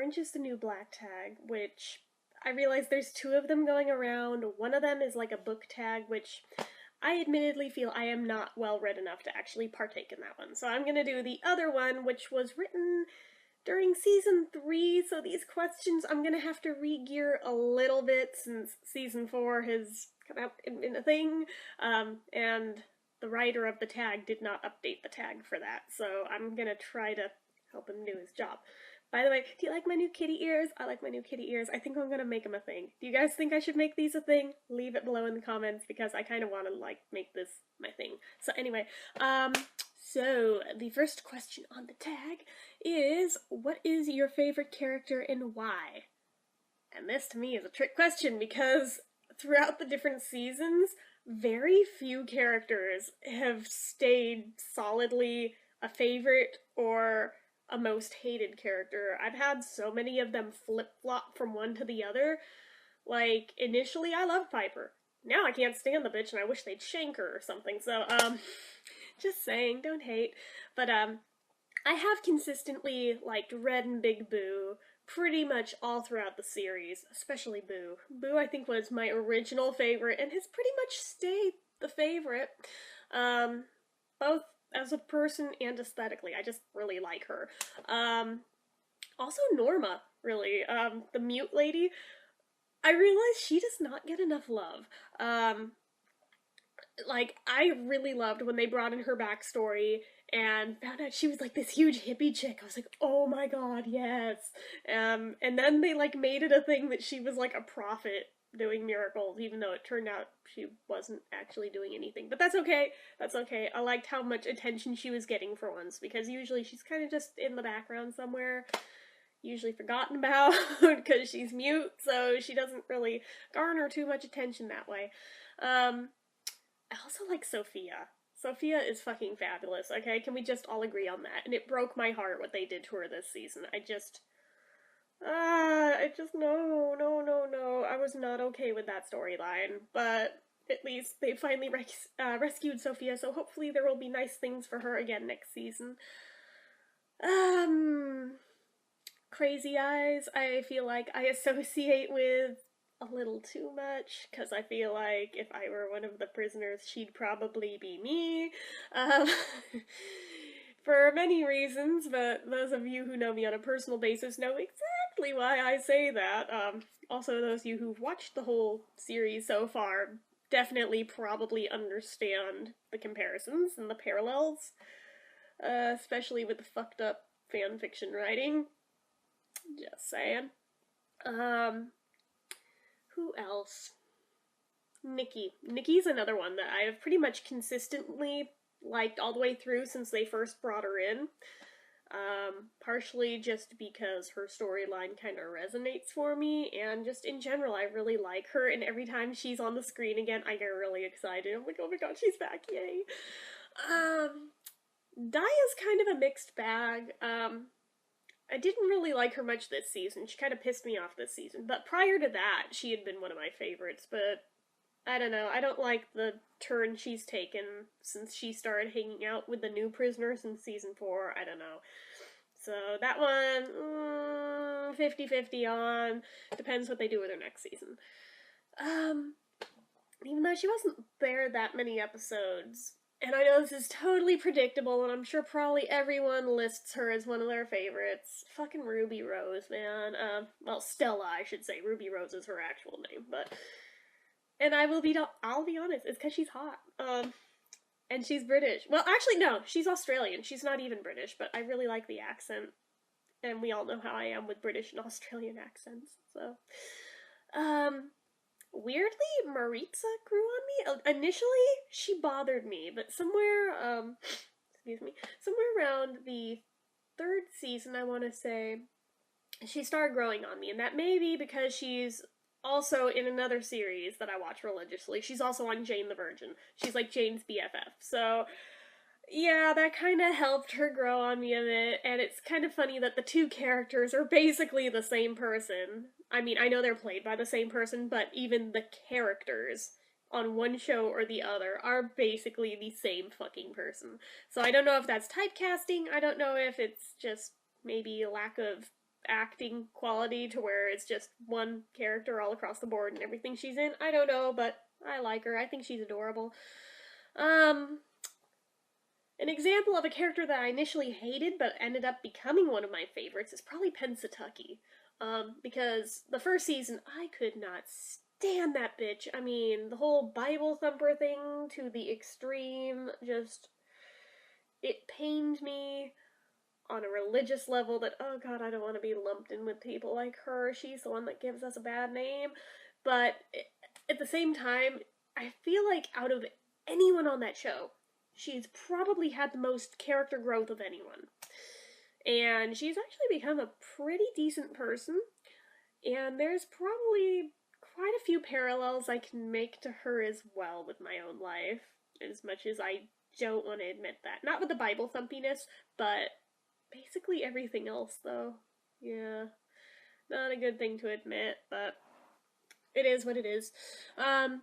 Orange is the New Black tag, which I realize there's two of them going around. One of them is like a book tag, which I admittedly feel I am not well read enough to actually partake in that one. So I'm gonna do the other one, which was written during season 3, so these questions I'm gonna have to re-gear a little bit since season 4 has come out in a thing, and the writer of the tag did not update the tag for that, so I'm gonna try to help him do his job. By the way, do you like my new kitty ears? I like my new kitty ears. I think I'm gonna make them a thing. Do you guys think I should make these a thing? Leave it below in the comments because I kind of want to like make this my thing. So anyway, so the first question on the tag is, what is your favorite character and why? And this to me is a trick question because throughout the different seasons, very few characters have stayed solidly a favorite or a most hated character. I've had so many of them flip-flop from one to the other. Like, initially I loved Piper. Now I can't stand the bitch and I wish they'd shank her or something. So, just saying, don't hate. But, I have consistently liked Red and Big Boo pretty much all throughout the series, especially Boo. Boo, I think, was my original favorite and has pretty much stayed the favorite. Both as a person and aesthetically. I just really like her. Also Norma, really. The mute lady. I realize she does not get enough love. Like, I really loved when they brought in her backstory and found out she was like this huge hippie chick. I was like, oh my god, yes. And then they like made it a thing that she was like a prophet doing miracles, even though it turned out she wasn't actually doing anything. But that's okay. That's okay. I liked how much attention she was getting for once, because usually she's kind of just in the background somewhere, usually forgotten about because she's mute, so she doesn't really garner too much attention that way. I also like Sophia. Sophia is fucking fabulous, okay? Can we just all agree on that? And it broke my heart what they did to her this season. No. I was not okay with that storyline, but at least they finally rescued Sophia, so hopefully there will be nice things for her again next season. Crazy Eyes, I feel like I associate with a little too much, because I feel like if I were one of the prisoners, she'd probably be me. For many reasons, but those of you who know me on a personal basis know exactly why I say that. Also, those of you who've watched the whole series so far definitely probably understand the comparisons and the parallels, especially with the fucked up fanfiction writing. Just saying. Who else? Nikki. Nikki's another one that I have pretty much consistently liked all the way through since they first brought her in. Partially just because her storyline kind of resonates for me, and just in general, I really like her, and every time she's on the screen again, I get really excited. I'm like, oh my god, she's back, yay! Daya's kind of a mixed bag. I didn't really like her much this season. She kind of pissed me off this season, but prior to that, she had been one of my favorites, but I don't know, I don't like the turn she's taken since she started hanging out with the new prisoners in season 4, I don't know. So that one, 50-50 on, depends what they do with her next season. Even though she wasn't there that many episodes, and I know this is totally predictable, and I'm sure probably everyone lists her as one of their favorites. Fucking Ruby Rose, man. Well, Stella, I should say. Ruby Rose is her actual name, but... And I'll be honest, it's because she's hot. And she's British. Well, actually, no, she's Australian. She's not even British, but I really like the accent. And we all know how I am with British and Australian accents, so... Weirdly, Maritza grew on me. Initially, she bothered me, but somewhere, somewhere around the 3rd season, I want to say, she started growing on me, and that may be because she's also in another series that I watch religiously. She's also on Jane the Virgin. She's like Jane's BFF, so... Yeah, that kind of helped her grow on me a bit, and it's kind of funny that the two characters are basically the same person. I mean, I know they're played by the same person, but even the characters on one show or the other are basically the same fucking person. So I don't know if that's typecasting, I don't know if it's just maybe a lack of acting quality to where it's just one character all across the board and everything she's in. I don't know, but I like her. I think she's adorable. An example of a character that I initially hated but ended up becoming one of my favorites is probably Pensatucky. Because the first season, I could not stand that bitch. I mean, the whole Bible thumper thing to the extreme, just, it pained me on a religious level that, oh god, I don't want to be lumped in with people like her. She's the one that gives us a bad name. But at the same time, I feel like out of anyone on that show, she's probably had the most character growth of anyone. And she's actually become a pretty decent person. And there's probably quite a few parallels I can make to her as well with my own life. As much as I don't want to admit that. Not with the Bible thumpiness, but basically everything else, though. Yeah. Not a good thing to admit, but it is what it is. Another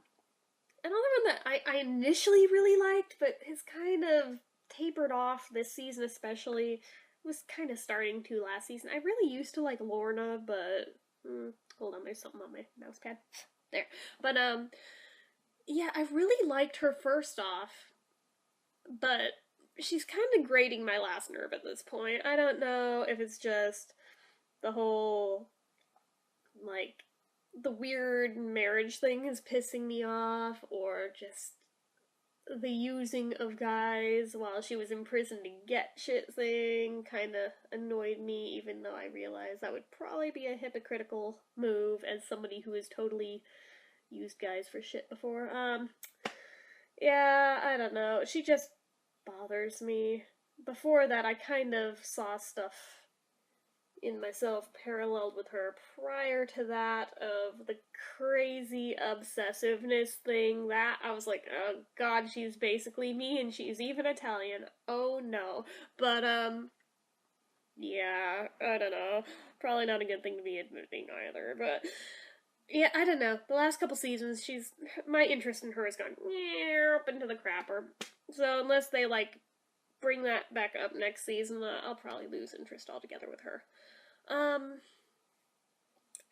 one that I initially really liked, but has kind of tapered off this season especially, was kind of starting to last season. I really used to like Lorna, but... hold on, there's something on my mouse pad. There. But, yeah, I really liked her first off, but she's kind of grating my last nerve at this point. I don't know if it's just the whole, like, the weird marriage thing is pissing me off, or just the using of guys while she was in prison to get shit thing kind of annoyed me, even though I realized that would probably be a hypocritical move as somebody who has totally used guys for shit before. Yeah, I don't know. She just bothers me. Before that, I kind of saw stuff in myself paralleled with her prior to that, of the crazy obsessiveness thing. That I was like, oh god, she's basically me, and she's even Italian. Oh no. But yeah, I don't know, probably not a good thing to be admitting either, but yeah, I don't know, the last couple seasons, my interest in her has gone up into the crapper, so unless they like bring that back up next season, I'll probably lose interest altogether with her.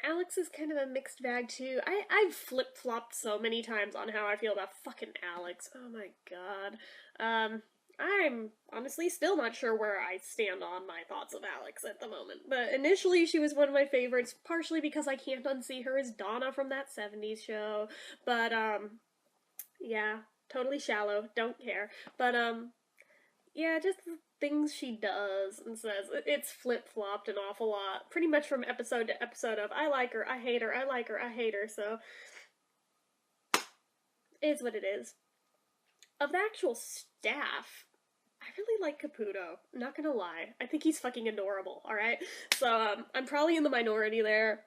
Alex is kind of a mixed bag too. I've flip-flopped so many times on how I feel about fucking Alex. Oh my god. I'm honestly still not sure where I stand on my thoughts of Alex at the moment. But initially she was one of my favorites, partially because I can't unsee her as Donna from that 70s show. But, yeah, totally shallow, don't care. But, yeah, just the things she does and says. It's flip-flopped an awful lot. Pretty much from episode to episode of, I like her, I hate her, I like her, I hate her, so... it is what it is. Of the actual staff, I really like Caputo. Not gonna lie. I think he's fucking adorable, alright? So, I'm probably in the minority there.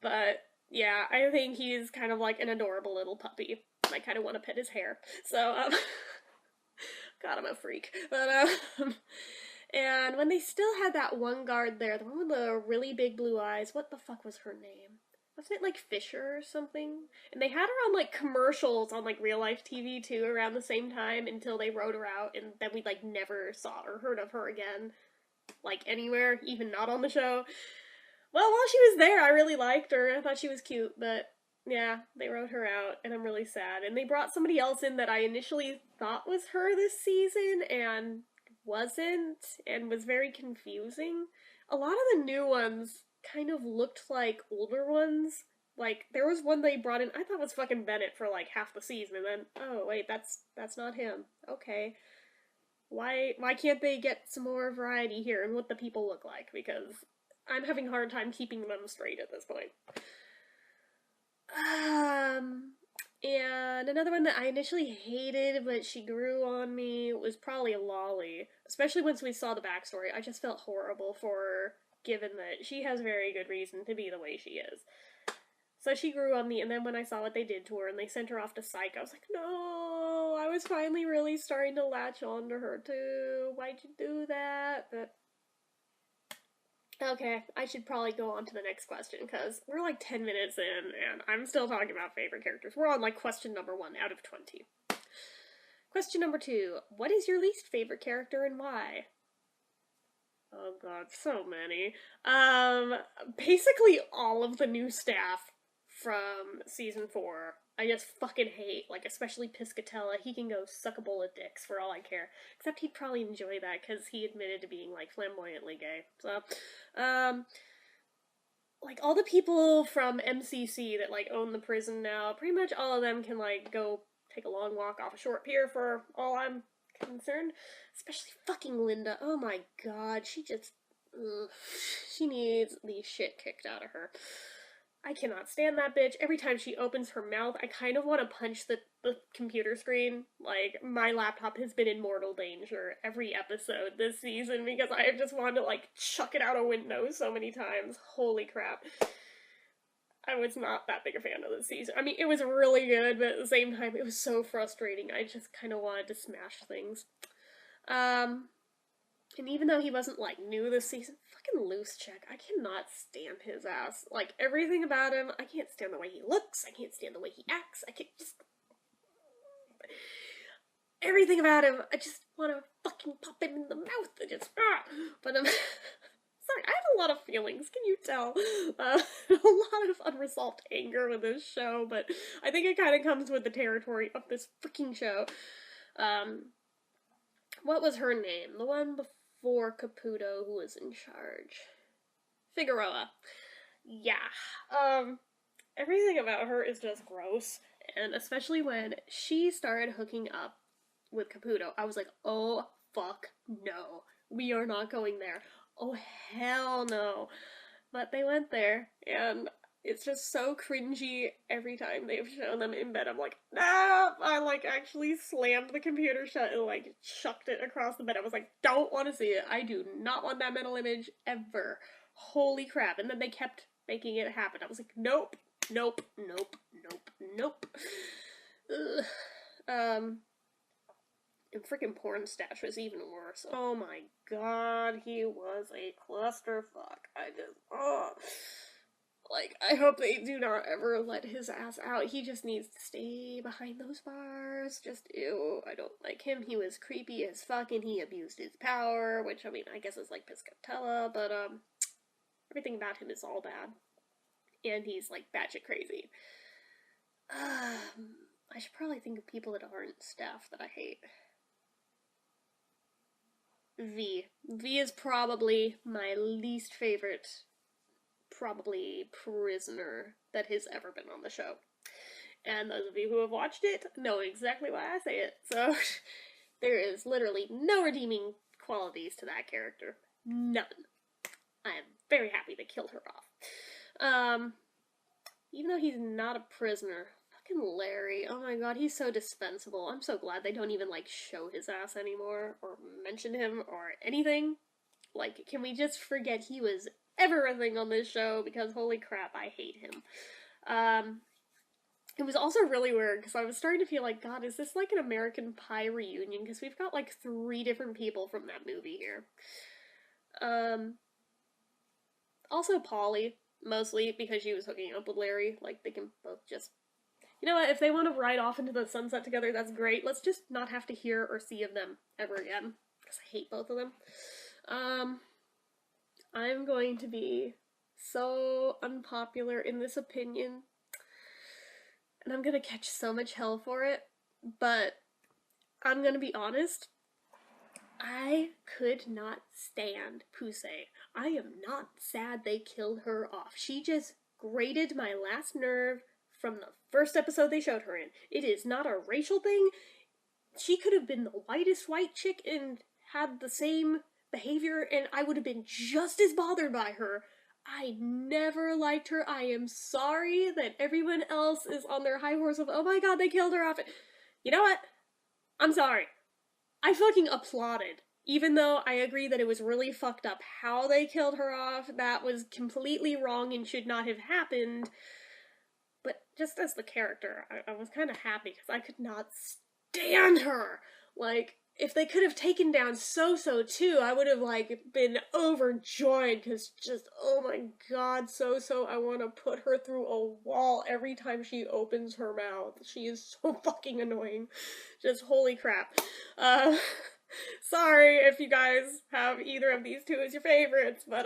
But, yeah, I think he's kind of like an adorable little puppy. I kind of want to pet his hair. So, God, I'm a freak. But, and when they still had that one guard there, the one with the really big blue eyes, what the fuck was her name? Wasn't it, like, Fisher or something? And they had her on, like, commercials on, like, real-life TV, too, around the same time, until they wrote her out, and then we, like, never saw or heard of her again. Like, anywhere, even not on the show. Well, while she was there, I really liked her. I thought she was cute, but... yeah, they wrote her out, and I'm really sad. And they brought somebody else in that I initially thought was her this season, and wasn't, and was very confusing. A lot of the new ones kind of looked like older ones. Like, there was one they brought in, I thought was fucking Bennett for like half the season, and then, oh wait, that's not him. Okay. Why can't they get some more variety here in what the people look like? Because I'm having a hard time keeping them straight at this point. And another one that I initially hated, but she grew on me, was probably Lolly. Especially once we saw the backstory, I just felt horrible for her, given that she has very good reason to be the way she is. So she grew on me, and then when I saw what they did to her, and they sent her off to psych, I was like, no, I was finally really starting to latch on to her too. Why'd you do that? But... okay, I should probably go on to the next question, because we're like 10 minutes in, and I'm still talking about favorite characters. We're on like question number 1 out of 20. Question number 2, what is your least favorite character and why? Oh god, so many. Basically all of the new staff from season 4, I just fucking hate. Like, especially Piscatella. He can go suck a bowl of dicks for all I care. Except he'd probably enjoy that because he admitted to being, like, flamboyantly gay. So, like, all the people from MCC that, like, own the prison now, pretty much all of them can, like, go take a long walk off a short pier for all I'm concerned. Especially fucking Linda. Oh my god, she just... Ugh. She needs the shit kicked out of her. I cannot stand that bitch. Every time she opens her mouth, I kind of want to punch the computer screen. Like, my laptop has been in mortal danger every episode this season because I have just wanted to, like, chuck it out a window so many times. Holy crap. I was not that big a fan of this season. I mean, it was really good, but at the same time, it was so frustrating. I just kind of wanted to smash things. And even though he wasn't, like, new this season, fucking Loose Check, I cannot stand his ass. Like, everything about him, I can't stand the way he looks, I can't stand the way he acts, I can't just... Everything about him, I just want to fucking pop him in the mouth and just... But, sorry, I have a lot of feelings, can you tell? A lot of unresolved anger with this show, but I think it kind of comes with the territory of this freaking show. What was her name? The one before Caputo who was in charge. Figueroa. Yeah. Everything about her is just gross. And especially when she started hooking up with Caputo, I was like, oh, fuck no. We are not going there. Oh, hell no. But they went there, and it's just so cringy every time they've shown them in bed. I'm like, nah! I, like, actually slammed the computer shut and, like, chucked it across the bed. I was like, don't want to see it. I do not want that mental image ever. Holy crap. And then they kept making it happen. I was like, nope, nope, nope, nope, nope. Ugh. And freaking Porn Stash was even worse. Oh my god, he was a clusterfuck. I just, like, I hope they do not ever let his ass out. He just needs to stay behind those bars. Just, ew, I don't like him. He was creepy as fuck and he abused his power, which, I mean, I guess is like Piscatella, but, everything about him is all bad. And he's, like, batshit crazy. I should probably think of people that aren't staff that I hate. V. V is probably my least favorite, probably, prisoner that has ever been on the show. And those of you who have watched it know exactly why I say it. So, there is literally no redeeming qualities to that character. None. I am very happy they killed her off. Even though he's not a prisoner, fucking Larry, oh my god, he's so dispensable. I'm so glad they don't even, like, show his ass anymore, or mention him, or anything. Like, can we just forget he was ever a thing on this show, because holy crap, I hate him. It was also really weird, because I was starting to feel like, god, is this like an American Pie reunion? Because we've got, like, 3 different people from that movie here. Also Polly, mostly, because she was hooking up with Larry. Like, they can both just... You know what, if they want to ride off into the sunset together, that's great. Let's just not have to hear or see of them ever again. Because I hate both of them. I'm going to be so unpopular in this opinion. And I'm gonna catch so much hell for it. But I'm gonna be honest. I could not stand Pusey. I am not sad they killed her off. She just grated my last nerve from the first episode they showed her in. It is not a racial thing. She could have been the whitest white chick and had the same behavior, and I would have been just as bothered by her. I never liked her. I am sorry that everyone else is on their high horse of, oh my god, they killed her off. You know what? I'm sorry. I fucking applauded. Even though I agree that it was really fucked up how they killed her off, that was completely wrong and should not have happened. But just as the character, I was kind of happy because I could not stand her. Like, if they could have taken down So-So too, I would have, like, been overjoyed because just, oh my god, So-So, I want to put her through a wall every time she opens her mouth. She is so fucking annoying. Just holy crap. Sorry if you guys have either of these two as your favorites, but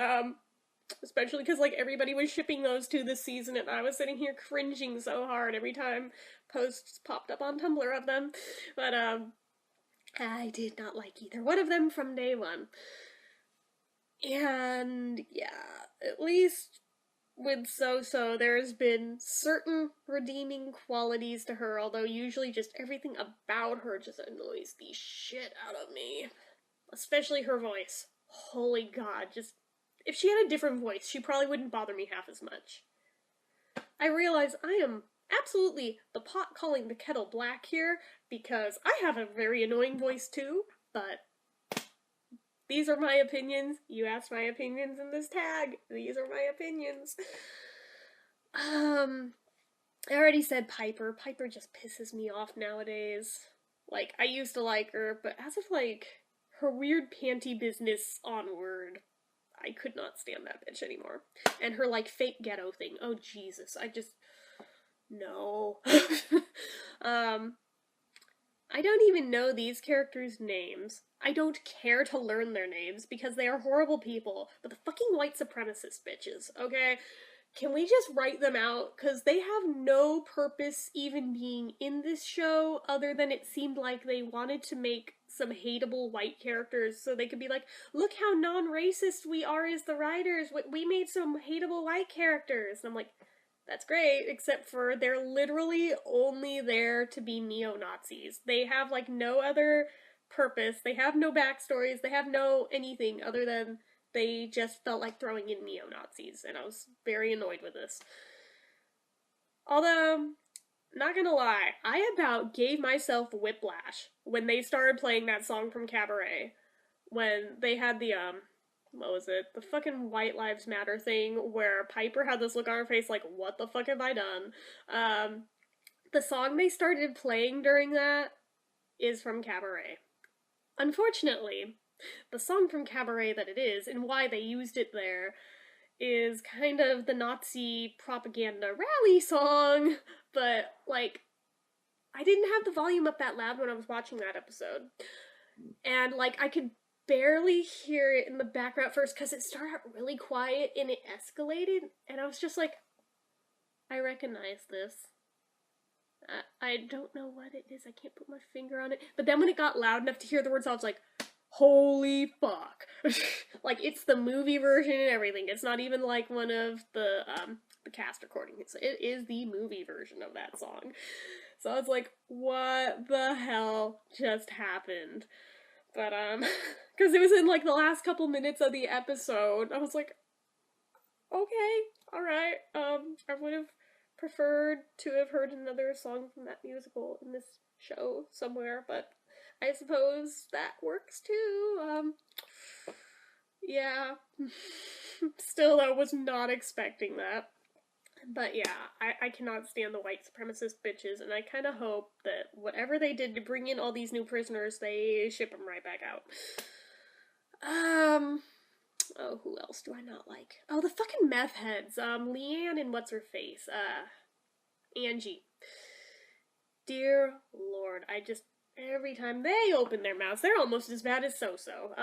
especially because like everybody was shipping those two this season, and I was sitting here cringing so hard every time posts popped up on Tumblr of them. But I did not like either one of them from day one. And yeah, at least with So-So, there's been certain redeeming qualities to her, although usually just everything about her just annoys the shit out of me. Especially her voice. Holy god, just... If she had a different voice, she probably wouldn't bother me half as much. I realize I am absolutely the pot calling the kettle black here, because I have a very annoying voice too, but these are my opinions. You asked my opinions in this tag. These are my opinions. I already said Piper. Piper just pisses me off nowadays. Like, I used to like her, but as of, like, her weird panty business onward, I could not stand that bitch anymore. And her, like, fake ghetto thing. Oh, Jesus. I just... No. I don't even know these characters' names. I don't care to learn their names because they are horrible people. But the fucking white supremacist bitches, okay? Can we just write them out? Because they have no purpose even being in this show other than it seemed like they wanted to make some hateable white characters so they could be like, look how non-racist we are as the writers. We made some hateable white characters. And I'm like, that's great, except for they're literally only there to be neo-Nazis. They have, like, no other purpose. They have no backstories. They have no anything other than they just felt like throwing in neo-Nazis, and I was very annoyed with this. Although, not gonna lie, I about gave myself whiplash when they started playing that song from Cabaret. When they had the, what was it? The fucking White Lives Matter thing where Piper had this look on her face like, what the fuck have I done? The song they started playing during that is from Cabaret. Unfortunately, the song from Cabaret that it is, and why they used it there, is kind of the Nazi propaganda rally song, but, like, I didn't have the volume up that loud when I was watching that episode. And, like, I could barely hear it in the background at first because it started out really quiet and it escalated, and I was just like, I recognize this. I don't know what it is, I can't put my finger on it, but then when it got loud enough to hear the words, I was like, holy fuck. Like, it's the movie version and everything. It's not even like one of the cast recordings. It is the movie version of that song. So I was like, what the hell just happened? But, because it was in, like, the last couple minutes of the episode. I was like, okay, alright. I would have preferred to have heard another song from that musical in this show somewhere, but I suppose that works too. Yeah. Still, though, was not expecting that. But yeah, I cannot stand the white supremacist bitches, and I kind of hope that whatever they did to bring in all these new prisoners, they ship them right back out. Oh, who else do I not like? Oh, the fucking meth heads. Leanne and what's-her-face? Angie. Dear Lord, I just... Every time they open their mouths, they're almost as bad as So-So.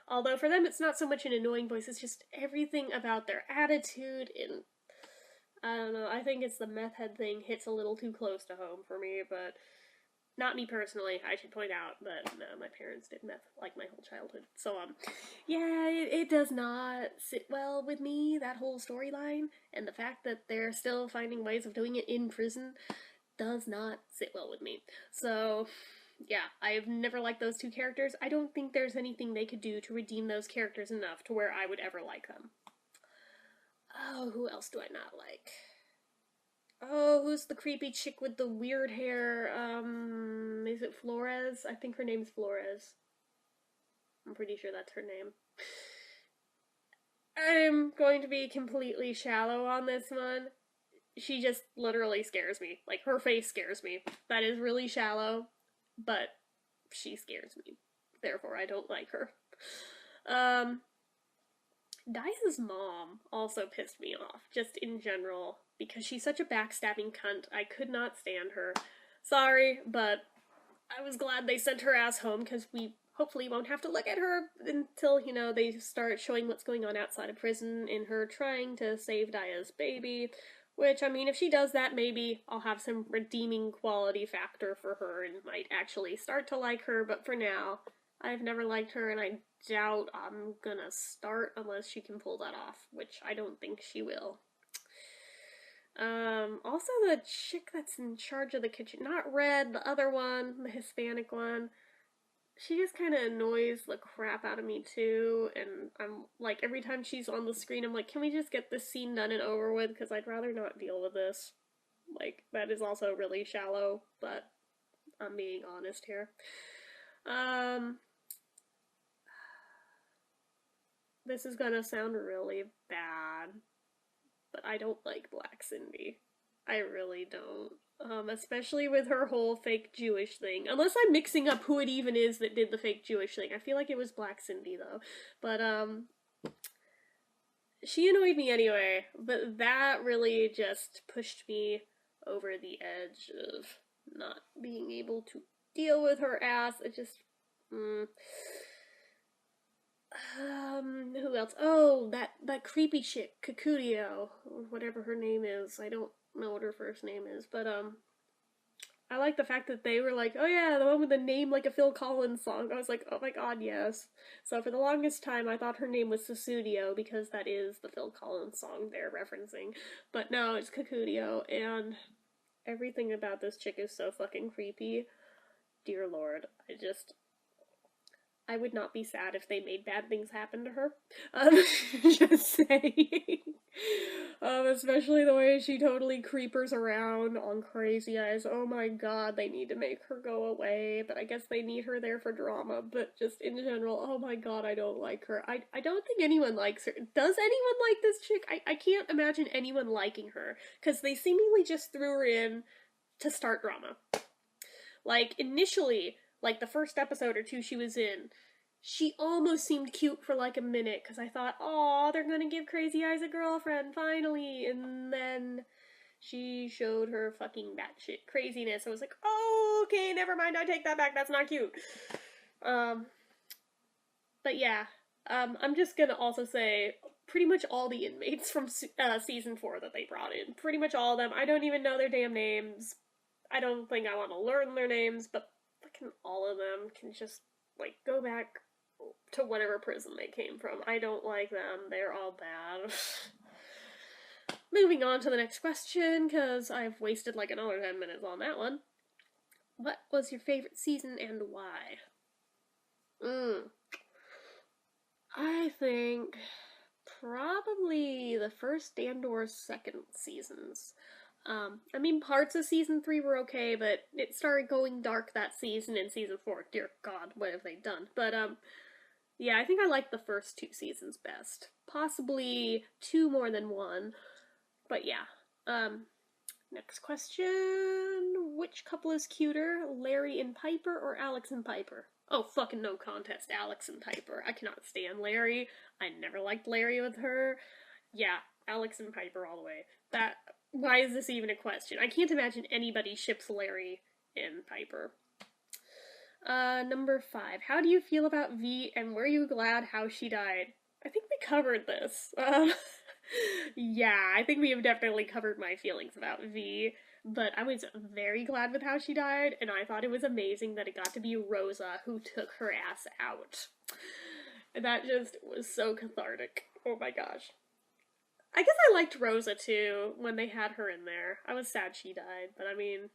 Although for them it's not so much an annoying voice, it's just everything about their attitude, and I don't know, I think it's the meth head thing hits a little too close to home for me, but not me personally. I should point out that my parents did meth like my whole childhood. So, yeah, it does not sit well with me, that whole storyline, and the fact that they're still finding ways of doing it in prison does not sit well with me. So, yeah, I've never liked those two characters. I don't think there's anything they could do to redeem those characters enough to where I would ever like them. Oh, who else do I not like? Oh, who's the creepy chick with the weird hair? Is it Flores? I think her name's Flores. I'm pretty sure that's her name. I'm going to be completely shallow on this one. She just literally scares me. Like, her face scares me. That is really shallow, but she scares me. Therefore, I don't like her. Dice's mom also pissed me off, just in general, because she's such a backstabbing cunt. I could not stand her. Sorry, but I was glad they sent her ass home, because we hopefully won't have to look at her until, you know, they start showing what's going on outside of prison in her trying to save Daya's baby. Which, I mean, if she does that, maybe I'll have some redeeming quality factor for her and might actually start to like her, but for now, I've never liked her, and I doubt I'm gonna start unless she can pull that off, which I don't think she will. Also the chick that's in charge of the kitchen, not Red, the other one, the Hispanic one, she just kind of annoys the crap out of me too, and I'm like, every time she's on the screen, I'm like, can we just get this scene done and over with, because I'd rather not deal with this. Like, that is also really shallow, but I'm being honest here. This is gonna sound really bad, but I don't like Black Cindy. I really don't. Especially with her whole fake Jewish thing. Unless I'm mixing up who it even is that did the fake Jewish thing. I feel like it was Black Cindy, though. But, she annoyed me anyway. But that really just pushed me over the edge of not being able to deal with her ass. It just, who else? Oh, that creepy chick, Kakudio, or whatever her name is. I don't know what her first name is, but, I like the fact that they were like, oh yeah, the one with the name like a Phil Collins song. I was like, oh my god, yes. So for the longest time, I thought her name was Susudio, because that is the Phil Collins song they're referencing. But no, it's Kakudio, and everything about this chick is so fucking creepy. Dear Lord, I would not be sad if they made bad things happen to her. Just saying. Especially the way she totally creepers around on Crazy Eyes. Oh my god, they need to make her go away, but I guess they need her there for drama, but just in general, oh my god, I don't like her. I don't think anyone likes her. Does anyone like this chick? I can't imagine anyone liking her, because they seemingly just threw her in to start drama. Like, initially, like the first episode or two she was in, she almost seemed cute for like a minute, because I thought, oh, they're gonna give Crazy Eyes a girlfriend, finally, and then she showed her fucking batshit craziness. I was like, oh, okay, never mind, I take that back, that's not cute. But yeah, I'm just gonna also say, pretty much all the inmates from season 4 that they brought in, pretty much all of them, I don't even know their damn names. I don't think I want to learn their names, but fucking all of them can just, like, go back to whatever prison they came from. I don't like them. They're all bad. Moving on to the next question, because I've wasted like another 10 minutes on that one. What was your favorite season and why? I think probably the first and or second seasons. I mean, parts of season 3 were okay, but it started going dark that season in season 4. Dear God, what have they done? But, yeah, I think I like the first 2 seasons best. Possibly 2 more than 1. But yeah. Next question. Which couple is cuter? Larry and Piper or Alex and Piper? Oh, fucking no contest, Alex and Piper. I cannot stand Larry. I never liked Larry with her. Yeah, Alex and Piper all the way. Why is this even a question? I can't imagine anybody ships Larry and Piper. Number 5. How do you feel about V, and were you glad how she died? I think we covered this. Yeah, I think we have definitely covered my feelings about V, but I was very glad with how she died, and I thought it was amazing that it got to be Rosa who took her ass out. That just was so cathartic. Oh my gosh. I guess I liked Rosa too when they had her in there. I was sad she died, but I mean,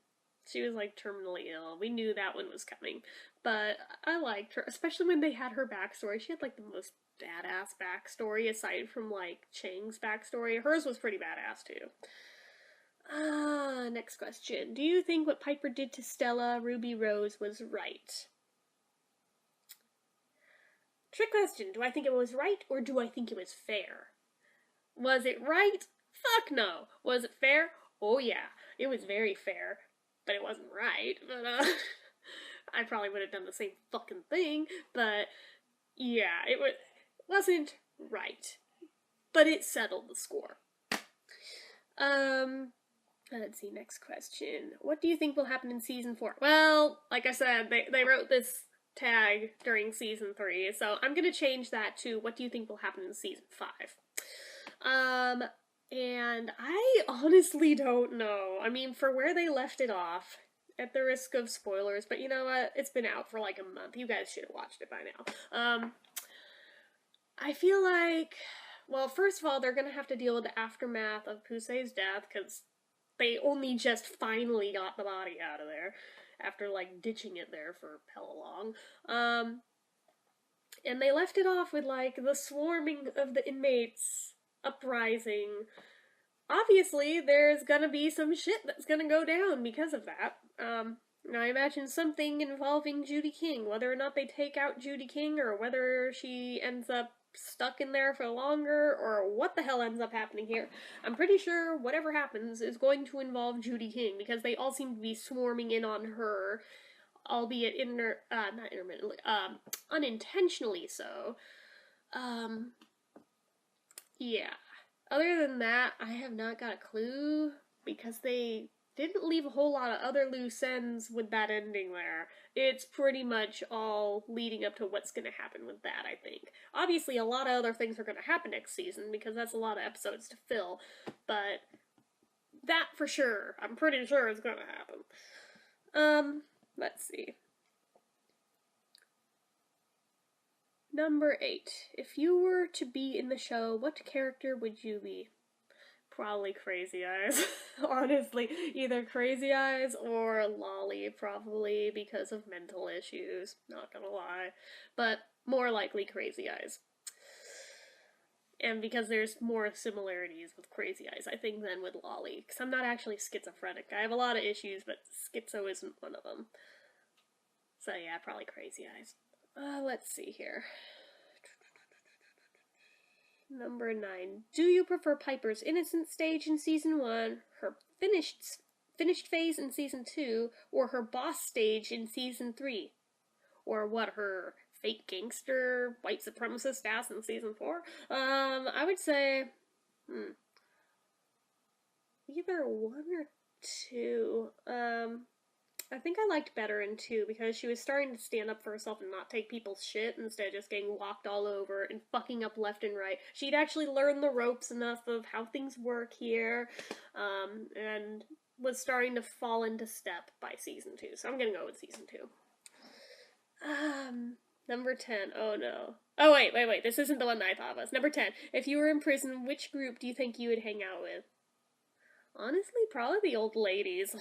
she was like terminally ill. We knew that one was coming. But I liked her, especially when they had her backstory. She had like the most badass backstory aside from like Chang's backstory. Hers was pretty badass too. Next question. Do you think what Piper did to Stella Ruby Rose was right? Trick question. Do I think it was right, or do I think it was fair? Was it right? Fuck no. Was it fair? Oh yeah. It was very fair. But it wasn't right. But, I probably would have done the same fucking thing. But, yeah, it wasn't right. But it settled the score. Let's see, next question. What do you think will happen in season 4? Well, like I said, they wrote this tag during season 3, so I'm gonna change that to what do you think will happen in season 5? And I honestly don't know. I mean, for where they left it off, at the risk of spoilers, but you know what? It's been out for like a month. You guys should have watched it by now. I feel like, well, first of all, they're gonna have to deal with the aftermath of Pusei's death, because they only just finally got the body out of there after like ditching it there for hella long. And they left it off with like the swarming of the inmates uprising. Obviously, there's gonna be some shit that's gonna go down because of that. I imagine something involving Judy King, whether or not they take out Judy King or whether she ends up stuck in there for longer, or what the hell ends up happening here. I'm pretty sure whatever happens is going to involve Judy King, because they all seem to be swarming in on her, albeit not intermittently, unintentionally so. Yeah. Other than that, I have not got a clue, because they didn't leave a whole lot of other loose ends with that ending there. It's pretty much all leading up to what's going to happen with that, I think. Obviously, a lot of other things are going to happen next season, because that's a lot of episodes to fill, but that for sure, I'm pretty sure is going to happen. Let's see. Number 8. If you were to be in the show, what character would you be? Probably Crazy Eyes. Honestly, either Crazy Eyes or Lolly, probably, because of mental issues, not gonna lie. But more likely Crazy Eyes. And because there's more similarities with Crazy Eyes, I think, than with Lolly. Because I'm not actually schizophrenic. I have a lot of issues, but schizo isn't one of them. So yeah, probably Crazy Eyes. Let's see here. Number 9. Do you prefer Piper's innocent stage in season 1, her finished phase in season 2, or her boss stage in season 3? Or what, her fake gangster white supremacist ass in season 4? I would say either 1 or 2. I think I liked better in 2, because she was starting to stand up for herself and not take people's shit instead of just getting walked all over and fucking up left and right. She'd actually learned the ropes enough of how things work here, and was starting to fall into step by season 2. So I'm gonna go with season 2. Number 10. Oh no. Oh wait. This isn't the one that I thought was. Number 10. If you were in prison, which group do you think you would hang out with? Honestly, probably the old ladies.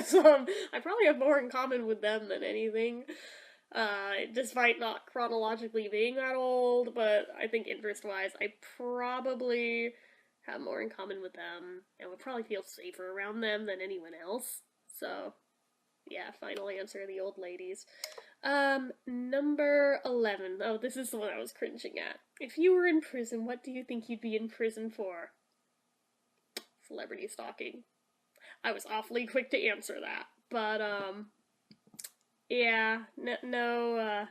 So, I probably have more in common with them than anything. Despite not chronologically being that old, but I think interest-wise, I probably have more in common with them, and would probably feel safer around them than anyone else. So, yeah, final answer, the old ladies. Number 11. Oh, this is the one I was cringing at. If you were in prison, what do you think you'd be in prison for? Celebrity stalking. I was awfully quick to answer that, but yeah, no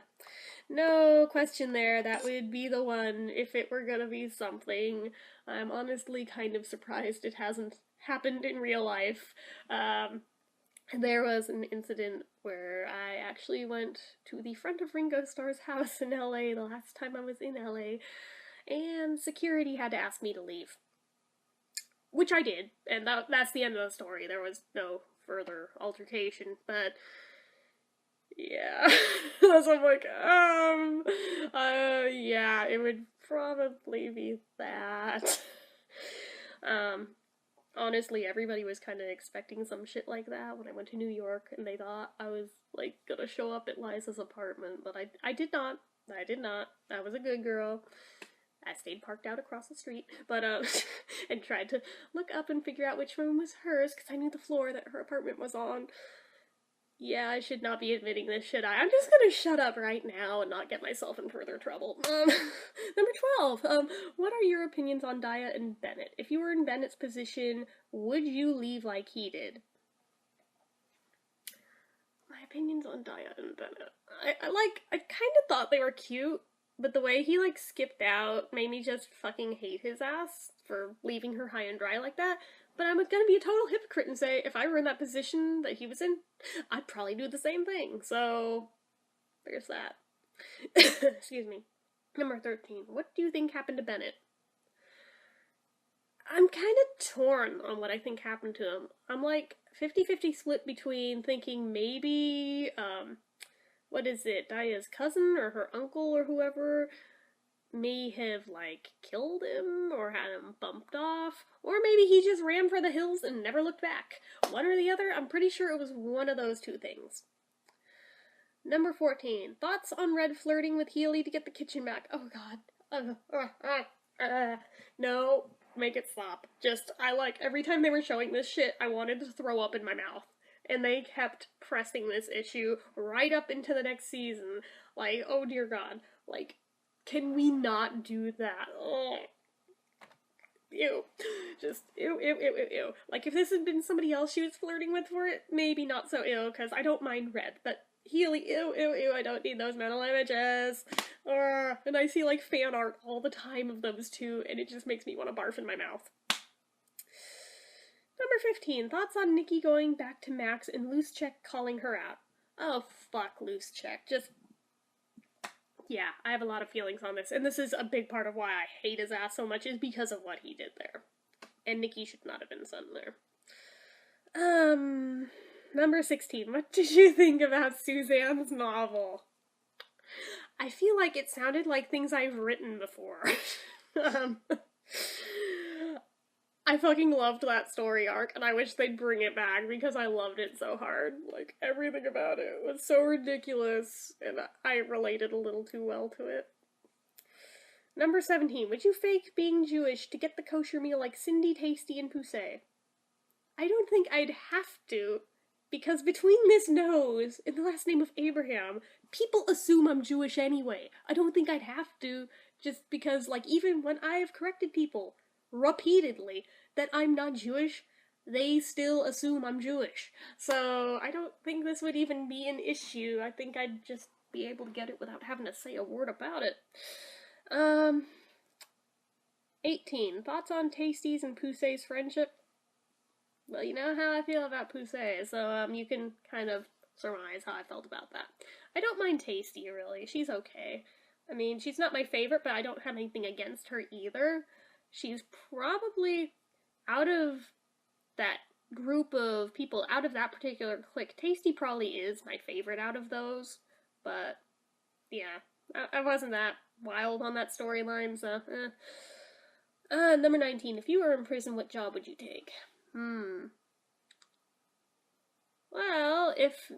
question there. That would be the one if it were gonna be something. I'm honestly kind of surprised it hasn't happened in real life. There was an incident where I actually went to the front of Ringo Starr's house in LA the last time I was in LA, and security had to ask me to leave. Which I did, and that's the end of the story. There was no further altercation, but yeah. So I'm like, yeah, it would probably be that. Honestly, everybody was kind of expecting some shit like that when I went to New York, and they thought I was, like, gonna show up at Liza's apartment, but I did not. I did not. I was a good girl. I stayed parked out across the street, but, and tried to look up and figure out which room was hers, because I knew the floor that her apartment was on. Yeah, I should not be admitting this, should I? I'm just gonna shut up right now and not get myself in further trouble. Number 12. What are your opinions on Daya and Bennett? If you were in Bennett's position, would you leave like he did? My opinions on Daya and Bennett. I kind of thought they were cute, but the way he, like, skipped out made me just fucking hate his ass for leaving her high and dry like that. But I'm gonna be a total hypocrite and say if I were in that position that he was in, I'd probably do the same thing. So, there's that. Excuse me. Number 13. What do you think happened to Bennett? I'm kind of torn on what I think happened to him. I'm like 50-50 split between thinking maybe, what is it, Daya's cousin or her uncle or whoever may have, like, killed him or had him bumped off, or maybe he just ran for the hills and never looked back. One or the other, I'm pretty sure it was one of those two things. Number 14. Thoughts on Red flirting with Healy to get the kitchen back? Oh god. No, make it stop. Just, every time they were showing this shit, I wanted to throw up in my mouth. And they kept pressing this issue right up into the next season. Like, oh dear god. Like, can we not do that? Oh. Ew. Just, ew, ew, ew, ew, ew. Like, if this had been somebody else she was flirting with for it, maybe not so ew, because I don't mind Red, but Healy, ew, ew, ew, I don't need those mental images. And I see, like, fan art all the time of those two, and it just makes me want to barf in my mouth. Number 15. Thoughts on Nikki going back to Max and Loose Check calling her out? Oh, fuck Loose Check. Just, yeah, I have a lot of feelings on this, and this is a big part of why I hate his ass so much, is because of what he did there. And Nikki should not have been sent there. Number 16. What did you think about Suzanne's novel? I feel like it sounded like things I've written before. I fucking loved that story arc, and I wish they'd bring it back because I loved it so hard. Like, everything about it was so ridiculous, and I related a little too well to it. Number 17. Would you fake being Jewish to get the kosher meal like Cindy, Tasty, and Poussey? I don't think I'd have to, because between this nose and the last name of Abraham, people assume I'm Jewish anyway. I don't think I'd have to, just because, like, even when I have corrected people repeatedly that I'm not Jewish, they still assume I'm Jewish. So I don't think this would even be an issue. I think I'd just be able to get it without having to say a word about it. 18. Thoughts on Tasty's and Poussey's friendship? Well, you know how I feel about Poussey, so you can kind of surmise how I felt about that. I don't mind Tasty, really. She's okay. I mean, she's not my favorite, but I don't have anything against her either. She's probably, out of that group of people, out of that particular clique, Tasty probably is my favorite out of those, but yeah, I wasn't that wild on that storyline, so number 19. If you were in prison, what job would you take? Well, if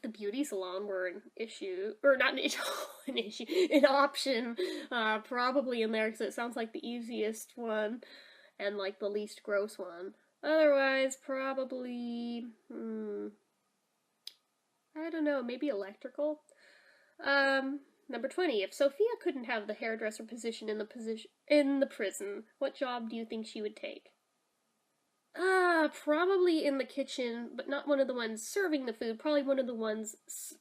the beauty salon were an issue, or not an issue, an option, probably in there, because it sounds like the easiest one, and like the least gross one. Otherwise, probably, I don't know, maybe electrical. Number 20. If Sophia couldn't have the hairdresser position in the prison, what job do you think she would take? Probably in the kitchen, but not one of the ones serving the food. Probably one of the ones,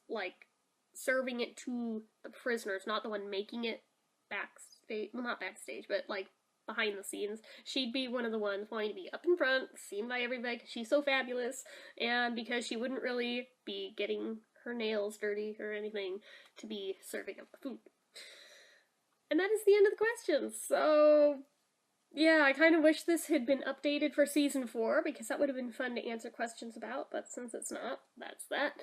like, serving it to the prisoners, not the one making it backstage. Well, not backstage, but, like, behind the scenes. She'd be one of the ones wanting to be up in front, seen by everybody, because she's so fabulous, and because she wouldn't really be getting her nails dirty or anything to be serving up the food. And that is the end of the questions, so yeah, I kind of wish this had been updated for season 4, because that would have been fun to answer questions about, but since it's not, that's that.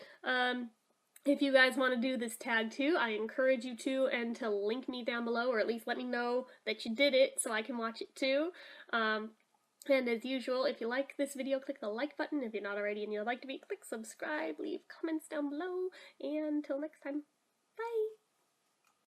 If you guys want to do this tag too, I encourage you to, and to link me down below, or at least let me know that you did it so I can watch it too. And as usual, if you like this video, click the like button. If you're not already and you'd like to be, click subscribe, leave comments down below, and until next time, bye!